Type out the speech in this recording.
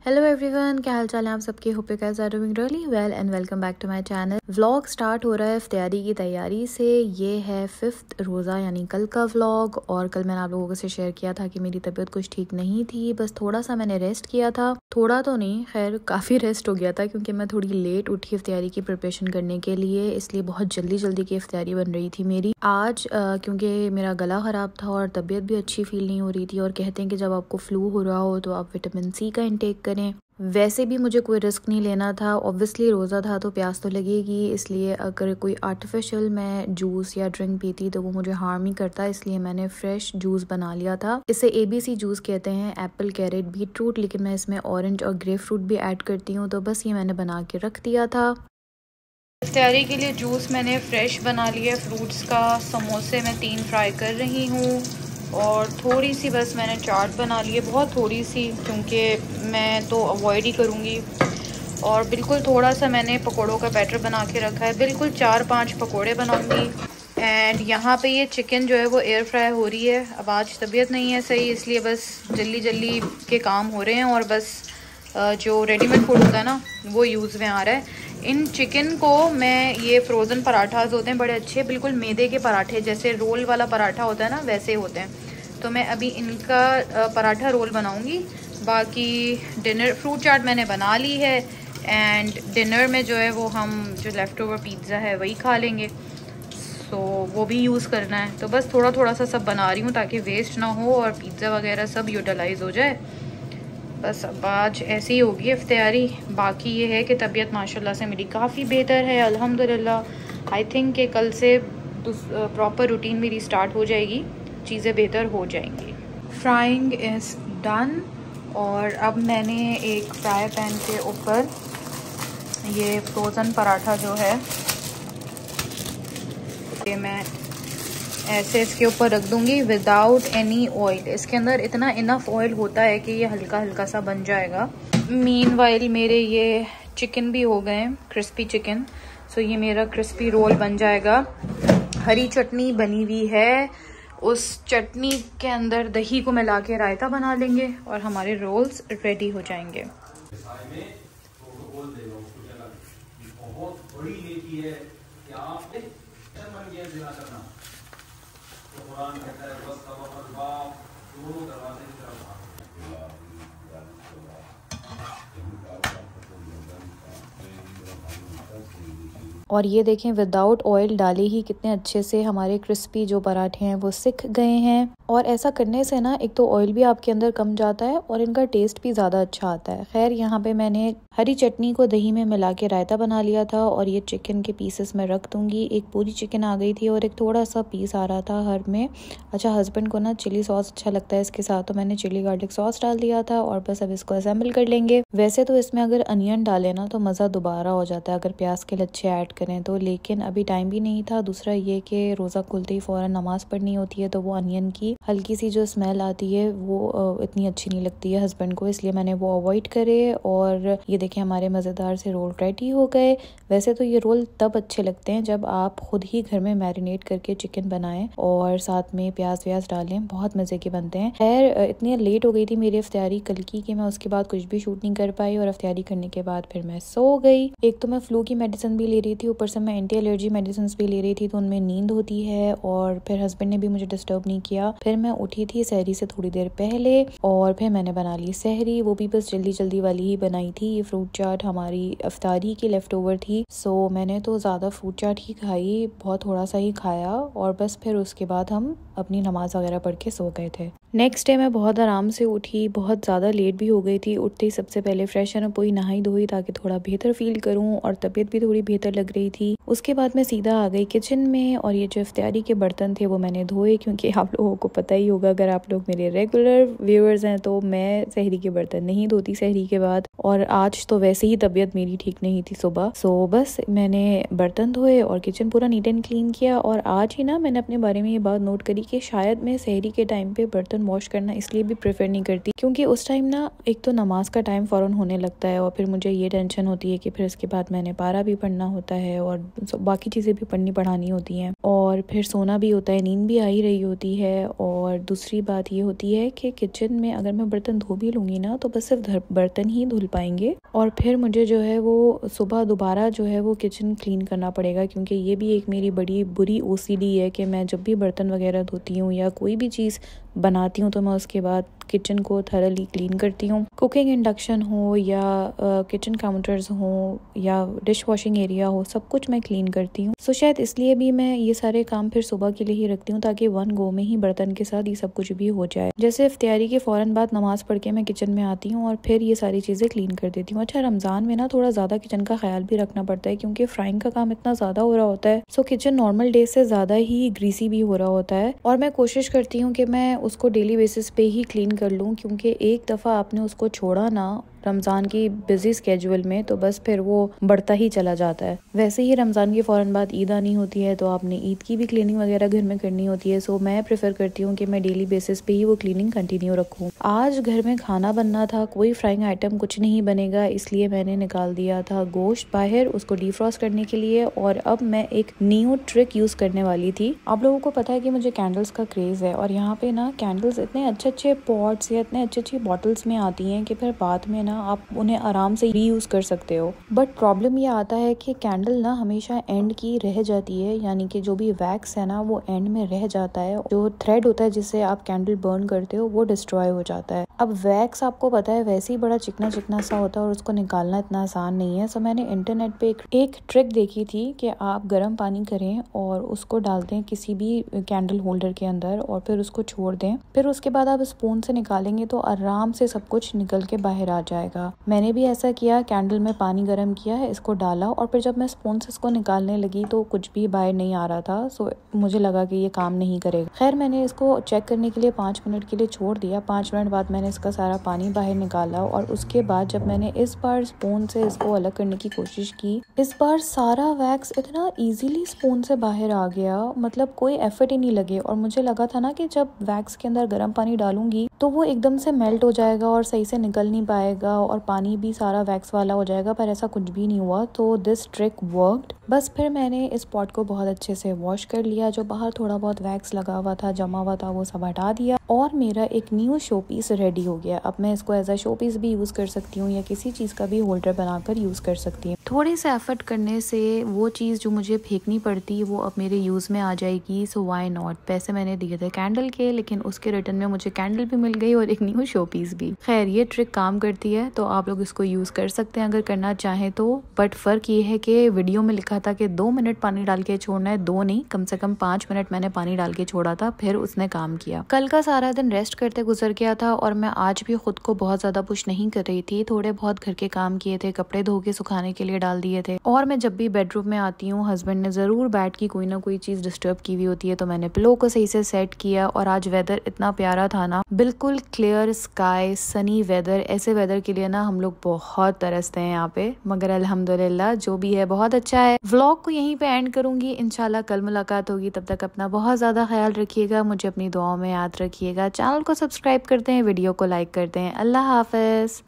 Hello everyone, क्या हाल चाल है आप सबके। Hope you guys are doing really well and welcome back to my channel. Vlog start हो रहा है इफ्तियारी की तैयारी से। ये है 5th रोज़ा यानी कल का व्लॉग। और कल मैंने आप लोगों से शेयर किया था कि मेरी तबीयत कुछ ठीक नहीं थी, बस थोड़ा सा मैंने रेस्ट किया था। थोड़ा तो नहीं, खैर काफ़ी रेस्ट हो गया था क्योंकि मैं थोड़ी लेट उठी इफ्तियारी की प्रिपरेशन करने के लिए, इसलिए बहुत जल्दी जल्दी की इफ्तियारी बन रही थी मेरी आज। क्योंकि मेरा गला ख़राब था और तबीयत भी अच्छी फील नहीं हो रही थी। और कहते हैं कि जब आपको फ्लू हो रहा हो तो आप विटामिन सी का इंटेक करें। वैसे भी मुझे कोई रिस्क नहीं लेना था, ऑब्वियसली रोज़ा था तो प्यास तो लगेगी, इसलिए अगर कोई आर्टिफिशियल मैं जूस या ड्रिंक पीती तो वो मुझे हार्म ही करता, इसलिए मैंने फ्रेश जूस बना लिया था। इसे ABC जूस कहते हैं, एप्पल, कैरेट, बीटरूट, लेकिन मैं इसमें ऑरेंज और ग्रेप फ्रूट भी ऐड करती हूँ। तो बस ये मैंने बना के रख दिया था। इफ्तियारी के लिए जूस मैंने फ्रेश बना लिया फ्रूट्स का। समोसे मैं 3 फ्राई कर रही हूँ और थोड़ी सी बस मैंने चाट बना ली है, बहुत थोड़ी सी, क्योंकि मैं तो अवॉइड ही करूँगी। और बिल्कुल थोड़ा सा मैंने पकोड़ों का बैटर बना के रखा है, बिल्कुल 4-5 पकोड़े बनाऊँगी। एंड यहाँ पे ये चिकन जो है वो एयर फ्राई हो रही है। अब आज तबीयत नहीं है सही, इसलिए बस जल्दी जल्दी के काम हो रहे हैं और बस जो रेडीमेड फूड होता है ना वो यूज़ में आ रहा है। इन चिकन को मैं, ये फ्रोज़न पराठास होते हैं बड़े अच्छे, बिल्कुल मैदे के पराठे जैसे रोल वाला पराठा होता है ना वैसे होते हैं। तो मैं अभी इनका पराठा रोल बनाऊंगी। बाकी डिनर फ्रूट चाट मैंने बना ली है एंड डिनर में जो है वो हम जो लेफ़्ट ओवर पिज़्ज़ा है वही खा लेंगे। सो वो भी यूज़ करना है, तो बस थोड़ा थोड़ा सा सब बना रही हूँ ताकि वेस्ट ना हो और पिज़्ज़ा वगैरह सब यूटिलाइज़ हो जाए। बस अब आज ऐसे ही होगी इफ्तियारी। बाकी ये है कि तबीयत माशाल्लाह से मेरी काफ़ी बेहतर है अल्हम्दुलिल्लाह। आई थिंक कि कल से प्रॉपर रूटीन मेरी स्टार्ट हो जाएगी, चीज़ें बेहतर हो जाएंगी। फ्राइंग इज़ डन और अब मैंने एक फ्राई पैन के ऊपर ये फ्रोज़न पराठा जो है ये मैं ऐसे इसके ऊपर रख दूंगी विदाउट एनी ऑयल। इसके अंदर इतना इनफ ऑयल होता है कि ये हल्का हल्का सा बन जाएगा। मीनवाइल मेरे ये चिकन भी हो गए क्रिस्पी चिकन। सो ये मेरा क्रिस्पी रोल बन जाएगा। हरी चटनी बनी हुई है, उस चटनी के अंदर दही को मिला के रायता बना लेंगे और हमारे रोल्स रेडी हो जाएंगे। और ये देखें विदाउट ऑयल डाले ही कितने अच्छे से हमारे क्रिस्पी जो पराठे हैं वो सिक गए हैं। और ऐसा करने से ना एक तो ऑयल भी आपके अंदर कम जाता है और इनका टेस्ट भी ज़्यादा अच्छा आता है। खैर यहाँ पे मैंने हरी चटनी को दही में मिला के रायता बना लिया था और ये चिकन के पीसेस में रख दूंगी। एक पूरी चिकन आ गई थी और एक थोड़ा सा पीस आ रहा था हर में। अच्छा, हस्बैंड को ना चिली सॉस अच्छा लगता है इसके साथ, तो मैंने चिली गार्लिक सॉस डाल दिया था और बस अब इसको असेंबल कर लेंगे। वैसे तो इसमें अगर अनियन डाले ना तो मज़ा दोबारा हो जाता है अगर प्याज के लच्छे ऐड करें तो, लेकिन अभी टाइम भी नहीं था। दूसरा ये कि रोज़ा खुलते ही फ़ौरन नमाज पढ़नी होती है तो वो अनियन की हल्की सी जो स्मेल आती है वो इतनी अच्छी नहीं लगती है हस्बैंड को, इसलिए मैंने वो अवॉइड करे। और ये देखें हमारे मज़ेदार से रोल रेडी हो गए। वैसे तो ये रोल तब अच्छे लगते हैं जब आप खुद ही घर में मैरिनेट करके चिकन बनाएं और साथ में प्याज व्याज डालें, बहुत मज़े के बनते हैं। खैर इतनी लेट हो गई थी मेरी इफ्तियारी कल की कि मैं उसके बाद कुछ भी शूट नहीं कर पाई और इफ्तियारी करने के बाद फिर मैं सो गई। एक तो मैं फ्लू की मेडिसिन भी ले रही थी, ऊपर से मैं एंटी एलर्जी मेडिसिन भी ले रही थी, तो उनमें नींद होती है। और फिर हस्बैंड ने भी मुझे डिस्टर्ब नहीं किया। फिर मैं उठी थी सहरी से थोड़ी देर पहले और फिर मैंने बना ली सहरी, वो भी बस जल्दी जल्दी वाली ही बनाई थी। ये फ्रूट चाट हमारी इफ्तारी की लेफ्ट ओवर थी, सो मैंने तो ज़्यादा फ्रूट चाट ही खाई, बहुत थोड़ा सा ही खाया और बस फिर उसके बाद हम अपनी नमाज वगैरह पढ़ के सो गए थे। नेक्स्ट डे मैं बहुत आराम से उठी, बहुत ज़्यादा लेट भी हो गई थी। उठते ही सबसे पहले फ्रेश अप हुई, नहाई धोई ताकि थोड़ा बेहतर फील करूं और तबीयत भी थोड़ी बेहतर लग रही थी। उसके बाद मैं सीधा आ गई किचन में और ये जो इफ्तियारी के बर्तन थे वो मैंने धोए, क्योंकि आप लोगों को पता ही होगा अगर आप लोग मेरे रेगुलर व्यूअर्स हैं तो मैं सहरी के बर्तन नहीं धोती सहरी के बाद। और आज तो वैसे ही तबीयत मेरी ठीक नहीं थी सुबह, सो बस मैंने बर्तन धोए और किचन पूरा नीट एंड क्लीन किया। और आज ही ना मैंने अपने बारे में ये बात नोट करी कि शायद मैं सहरी के टाइम पे बर्तन वॉश करना इसलिए भी प्रेफर नहीं करती क्योंकि उस टाइम ना एक तो नमाज का टाइम फ़ौरन होने लगता है और फिर मुझे ये टेंशन होती है कि फिर इसके बाद मैंने पारा भी पढ़ना होता है और बाकी चीज़ें भी पढ़ानी होती हैं और फिर सोना भी होता है, नींद भी आ ही रही होती है। और दूसरी बात ये होती है कि किचन में अगर मैं बर्तन धो भी लूँगी ना तो बस सिर्फ बर्तन ही धुल पाएंगे और फिर मुझे जो है वो सुबह दोबारा जो है वो किचन क्लीन करना पड़ेगा क्योंकि ये भी एक मेरी बड़ी बुरी OCD है कि मैं जब भी बर्तन वगैरह धोती हूँ या कोई भी चीज़ बनाती हूँ तो मैं उसके बाद किचन को थरली क्लीन करती हूँ। कुकिंग इंडक्शन हो या किचन काउंटर्स हो या डिश वॉशिंग एरिया हो, सब कुछ मैं क्लीन करती हूँ। सो शायद इसलिए भी मैं ये सारे काम फिर सुबह के लिए ही रखती हूँ ताकि वन गो में ही बर्तन के साथ ये सब कुछ भी हो जाए। जैसे इफ्तियारी के फौरन बाद नमाज पढ़ के मैं किचन में आती हूँ और फिर ये सारी चीज़ें क्लीन कर देती हूँ। अच्छा, रमज़ान में ना थोड़ा ज़्यादा किचन का ख्याल भी रखना पड़ता है क्योंकि फ्राइंग का काम इतना ज़्यादा हो रहा होता है। सो किचन नॉर्मल डे से ज़्यादा ही ग्रीसी भी हो रहा होता है और मैं कोशिश करती हूँ कि मैं उसको डेली बेसिस पे ही क्लीन कर लूँ क्योंकि एक दफ़ा आपने उसको छोड़ा ना रमज़ान की बिजी स्केड्यूल में तो बस फिर वो बढ़ता ही चला जाता है। वैसे ही रमज़ान के फ़ौरन बाद ईद आनी होती है तो आपने ईद की भी क्लीनिंग वगैरह घर में करनी होती है। सो मैं प्रेफर करती हूँ कि मैं डेली बेसिस पे ही वो क्लीनिंग कंटिन्यू रखूँ। आज घर में खाना बनना था, कोई फ्राइंग आइटम कुछ नहीं बनेगा, इसलिए मैंने निकाल दिया था गोश्त बाहर उसको डीफ्रॉस्ट करने के लिए और अब मैं एक न्यू ट्रिक यूज़ करने वाली थी। आप लोगों को पता है कि मुझे कैंडल्स का क्रेज़ है और यहाँ पे ना कैंडल्स इतने अच्छे पॉट्स या इतने अच्छी बॉटल्स में आती हैं कि फिर बाद में ना आप उन्हें आराम से रीयूज कर सकते हो। बट प्रॉब्लम ये आता है कि कैंडल ना हमेशा एंड की रह जाती है, यानी कि जो भी वैक्स है ना वो एंड में रह जाता है। जो थ्रेड होता है जिससे आप कैंडल बर्न करते हो वो डिस्ट्रॉय हो जाता है। अब वैक्स आपको पता है वैसे ही बड़ा चिकना चिकना सा होता है और उसको निकालना इतना आसान नहीं है। सो मैंने इंटरनेट पे एक ट्रिक देखी थी कि आप गर्म पानी करें और उसको डाल दें किसी भी कैंडल होल्डर के अंदर और फिर उसको छोड़ दें। फिर उसके बाद आप स्पून से निकालेंगे तो आराम से सब कुछ निकल के बाहर आ जाएगा। मैंने भी ऐसा किया, कैंडल में पानी गर्म किया है, इसको डाला और फिर जब मैं स्पून से इसको निकालने लगी तो कुछ भी बाहर नहीं आ रहा था। सो मुझे लगा कि ये काम नहीं करेगा। खैर मैंने इसको चेक करने के लिए 5 मिनट के लिए छोड़ दिया। 5 मिनट बाद मैंने इसका सारा पानी बाहर निकाला और उसके बाद जब मैंने इस बार स्पून से इसको अलग करने की कोशिश की, इस बार सारा वैक्स इतना इजीली स्पून से बाहर आ गया, मतलब कोई एफर्ट ही नहीं लगे। और मुझे लगा था ना कि जब वैक्स के अंदर गर्म पानी डालूंगी तो वो एकदम से मेल्ट हो जाएगा और सही से निकल नहीं पाएगा और पानी भी सारा वैक्स वाला हो जाएगा, पर ऐसा कुछ भी नहीं हुआ। तो दिस ट्रिक वर्कड। बस फिर मैंने इस पॉट को बहुत अच्छे से वॉश कर लिया, जो बाहर थोड़ा बहुत वैक्स लगा हुआ था, जमा हुआ था, वो सब हटा दिया और मेरा एक न्यू शो पीस रेडी हो गया। अब मैं इसको एज अ शो पीस भी यूज कर सकती हूँ या किसी चीज का भी होल्डर बनाकर यूज कर सकती हूँ। थोड़े से एफर्ट करने से वो चीज जो मुझे फेंकनी पड़ती वो अब मेरे यूज में आ जाएगी। So why not. पैसे मैंने दिए थे कैंडल के, लेकिन उसके रिटर्न में मुझे कैंडल भी मिल गई और एक न्यू शो पीस भी। खैर ये ट्रिक काम करती है तो आप लोग इसको यूज कर सकते हैं अगर करना चाहें तो। बट फर्क ये है कि वीडियो में लिखा था कि 2 मिनट पानी डाल के छोड़ना है, 2 नहीं कम से कम 5 मिनट मैंने पानी डाल के छोड़ा था, फिर उसने काम किया। कल का सारा दिन रेस्ट करते गुजर गया था और मैं आज भी खुद को बहुत ज्यादा पुश नहीं कर रही थी। थोड़े बहुत घर के काम किए थे, कपड़े धो के सुखाने के लिए डाल दिए थे और मैं जब भी बेडरूम में आती हूँ हस्बैंड ने जरूर बैठ की कोई ना कोई चीज डिस्टर्ब की हुई होती है, तो मैंने पिलो को सही से सेट किया। और आज वेदर इतना प्यारा था ना, बिल्कुल क्लियर स्काई, सनी वेदर। ऐसे वेदर के लिए ना हम लोग बहुत तरसते हैं यहाँ पे, मगर अल्हम्दुलिल्लाह जो भी है बहुत अच्छा है। व्लॉग को यहीं पे एंड करूंगी, इंशाल्लाह कल मुलाकात होगी। तब तक अपना बहुत ज्यादा ख्याल रखिएगा, मुझे अपनी दुआओं में याद रखिएगा। चैनल को सब्सक्राइब करते हैं, वीडियो को लाइक करते हैं। अल्लाह हाफिज।